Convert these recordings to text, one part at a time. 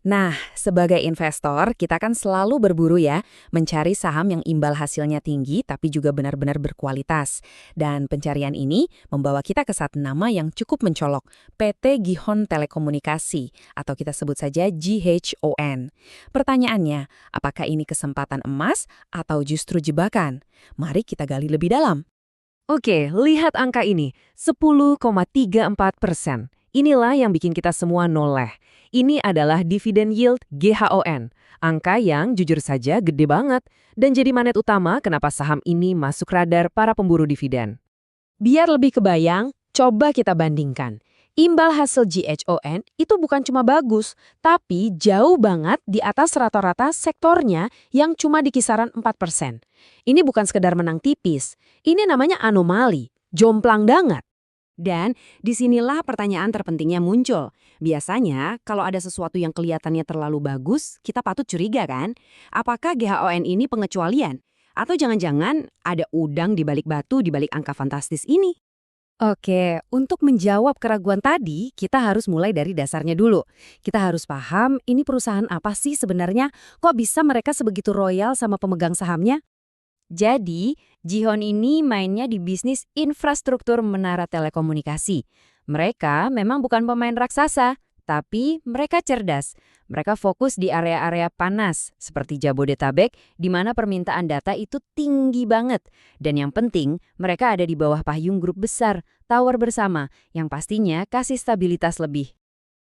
Nah, sebagai investor, kita kan selalu berburu ya, mencari saham yang imbal hasilnya tinggi tapi juga benar-benar berkualitas. Dan pencarian ini membawa kita ke satu nama yang cukup mencolok, PT Gihon Telekomunikasi, atau kita sebut saja GHON. Pertanyaannya, apakah ini kesempatan emas atau justru jebakan? Mari kita gali lebih dalam. Oke, lihat angka ini, 10,34%. Inilah yang bikin kita semua noleh. Ini adalah dividen yield GHON, angka yang jujur saja gede banget dan jadi magnet utama kenapa saham ini masuk radar para pemburu dividen. Biar lebih kebayang, coba kita bandingkan. Imbal hasil GHON itu bukan cuma bagus, tapi jauh banget di atas rata-rata sektornya yang cuma di kisaran 4%. Ini bukan sekedar menang tipis, ini namanya anomali, jomplang banget. Dan disinilah pertanyaan terpentingnya muncul. Biasanya kalau ada sesuatu yang kelihatannya terlalu bagus, kita patut curiga kan? Apakah GHON ini pengecualian? Atau jangan-jangan ada udang di balik batu di balik angka fantastis ini? Oke, untuk menjawab keraguan tadi, kita harus mulai dari dasarnya dulu. Kita harus paham ini perusahaan apa sih sebenarnya, kok bisa mereka sebegitu royal sama pemegang sahamnya? Jadi, Gihon ini mainnya di bisnis infrastruktur menara telekomunikasi. Mereka memang bukan pemain raksasa, tapi mereka cerdas. Mereka fokus di area-area panas, seperti Jabodetabek, di mana permintaan data itu tinggi banget. Dan yang penting, mereka ada di bawah payung grup besar, tower bersama, yang pastinya kasih stabilitas lebih.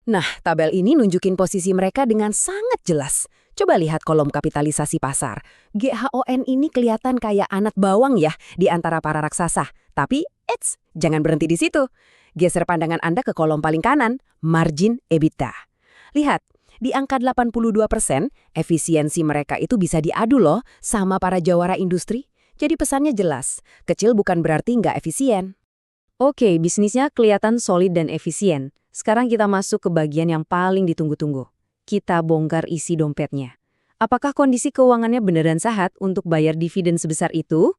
Nah, tabel ini nunjukin posisi mereka dengan sangat jelas. Coba lihat kolom kapitalisasi pasar. GHON ini kelihatan kayak anak bawang ya di antara para raksasa. Tapi, jangan berhenti di situ. Geser pandangan Anda ke kolom paling kanan, margin EBITDA. Lihat, di angka 82%, efisiensi mereka itu bisa diadu loh sama para jawara industri. Jadi pesannya jelas, kecil bukan berarti nggak efisien. Oke, bisnisnya kelihatan solid dan efisien. Sekarang kita masuk ke bagian yang paling ditunggu-tunggu. Kita bongkar isi dompetnya. Apakah kondisi keuangannya beneran sehat untuk bayar dividen sebesar itu?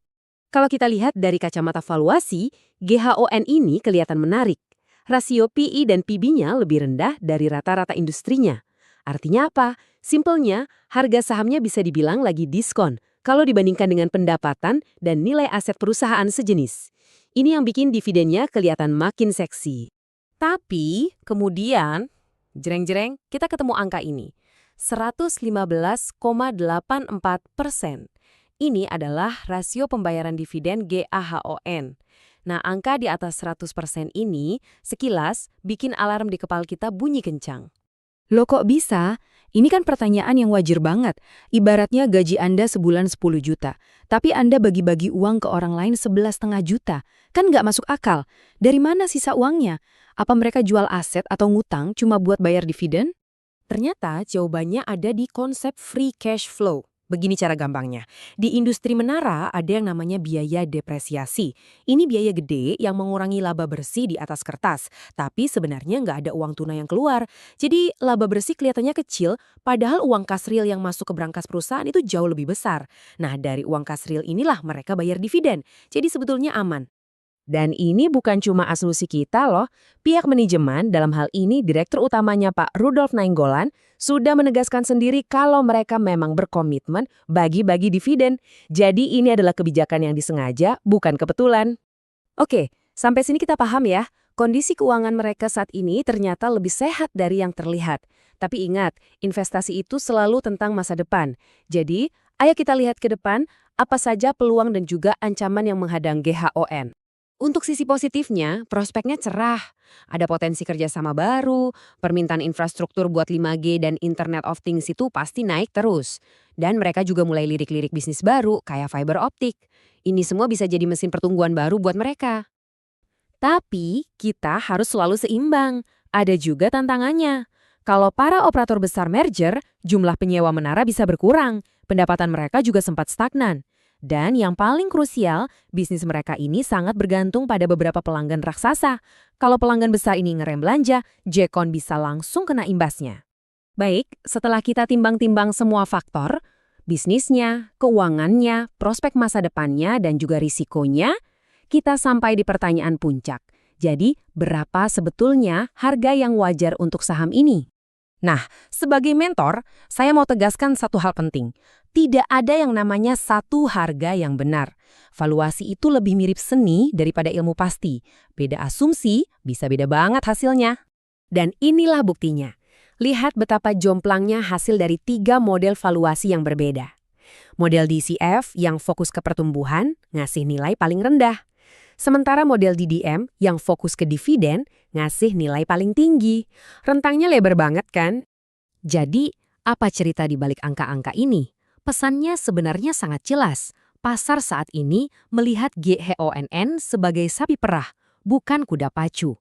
Kalau kita lihat dari kacamata valuasi, GHON ini kelihatan menarik. Rasio PI dan PB-nya lebih rendah dari rata-rata industrinya. Artinya apa? Simpelnya, harga sahamnya bisa dibilang lagi diskon kalau dibandingkan dengan pendapatan dan nilai aset perusahaan sejenis. Ini yang bikin dividennya kelihatan makin seksi. Tapi, kemudian, jreng-jreng, kita ketemu angka ini. 115,84%. Ini adalah rasio pembayaran dividen GAHON. Nah, angka di atas 100% ini, sekilas, bikin alarm di kepala kita bunyi kencang. Loh kok bisa? Ini kan pertanyaan yang wajar banget. Ibaratnya gaji Anda sebulan 10 juta, tapi Anda bagi-bagi uang ke orang lain 11,5 juta. Kan nggak masuk akal. Dari mana sisa uangnya? Apa mereka jual aset atau ngutang cuma buat bayar dividen? Ternyata jawabannya ada di konsep free cash flow. Begini cara gampangnya. Di industri menara ada yang namanya biaya depresiasi. Ini biaya gede yang mengurangi laba bersih di atas kertas. Tapi sebenarnya nggak ada uang tunai yang keluar. Jadi laba bersih kelihatannya kecil, padahal uang kas real yang masuk ke brankas perusahaan itu jauh lebih besar. Nah, dari uang kas real inilah mereka bayar dividen. Jadi sebetulnya aman. Dan ini bukan cuma asumsi kita loh. Pihak manajemen, dalam hal ini Direktur Utamanya Pak Rudolf Nainggolan, sudah menegaskan sendiri kalau mereka memang berkomitmen bagi-bagi dividen. Jadi ini adalah kebijakan yang disengaja, bukan kebetulan. Oke, sampai sini kita paham ya. Kondisi keuangan mereka saat ini ternyata lebih sehat dari yang terlihat. Tapi ingat, investasi itu selalu tentang masa depan. Jadi, ayo kita lihat ke depan, apa saja peluang dan juga ancaman yang menghadang GHON. Untuk sisi positifnya, prospeknya cerah. Ada potensi kerjasama baru, permintaan infrastruktur buat 5G dan Internet of Things itu pasti naik terus. Dan mereka juga mulai lirik-lirik bisnis baru, kayak fiber optik. Ini semua bisa jadi mesin pertumbuhan baru buat mereka. Tapi, kita harus selalu seimbang. Ada juga tantangannya. Kalau para operator besar merger, jumlah penyewa menara bisa berkurang. Pendapatan mereka juga sempat stagnan. Dan yang paling krusial, bisnis mereka ini sangat bergantung pada beberapa pelanggan raksasa. Kalau pelanggan besar ini ngerem belanja, GHON bisa langsung kena imbasnya. Baik, setelah kita timbang-timbang semua faktor, bisnisnya, keuangannya, prospek masa depannya, dan juga risikonya, kita sampai di pertanyaan puncak. Jadi, berapa sebetulnya harga yang wajar untuk saham ini? Nah, sebagai mentor, saya mau tegaskan satu hal penting. Tidak ada yang namanya satu harga yang benar. Valuasi itu lebih mirip seni daripada ilmu pasti. Beda asumsi, bisa beda banget hasilnya. Dan inilah buktinya. Lihat betapa jomplangnya hasil dari 3 model valuasi yang berbeda. Model DCF yang fokus ke pertumbuhan ngasih nilai paling rendah. Sementara model DDM yang fokus ke dividen ngasih nilai paling tinggi. Rentangnya lebar banget kan? Jadi, apa cerita di balik angka-angka ini? Pesannya sebenarnya sangat jelas. Pasar saat ini melihat GHONN sebagai sapi perah, bukan kuda pacu.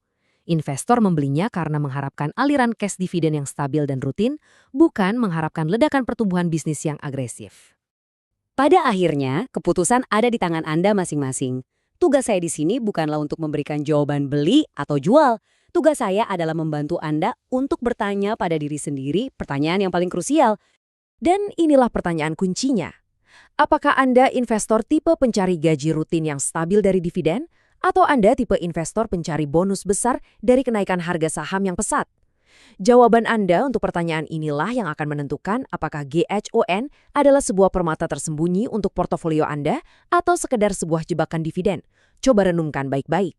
Investor membelinya karena mengharapkan aliran cash dividen yang stabil dan rutin, bukan mengharapkan ledakan pertumbuhan bisnis yang agresif. Pada akhirnya, keputusan ada di tangan Anda masing-masing. Tugas saya di sini bukanlah untuk memberikan jawaban beli atau jual. Tugas saya adalah membantu Anda untuk bertanya pada diri sendiri pertanyaan yang paling krusial. Dan inilah pertanyaan kuncinya. Apakah Anda investor tipe pencari gaji rutin yang stabil dari dividen? Atau Anda tipe investor pencari bonus besar dari kenaikan harga saham yang pesat? Jawaban Anda untuk pertanyaan inilah yang akan menentukan apakah GHON adalah sebuah permata tersembunyi untuk portofolio Anda atau sekedar sebuah jebakan dividen. Coba renungkan baik-baik.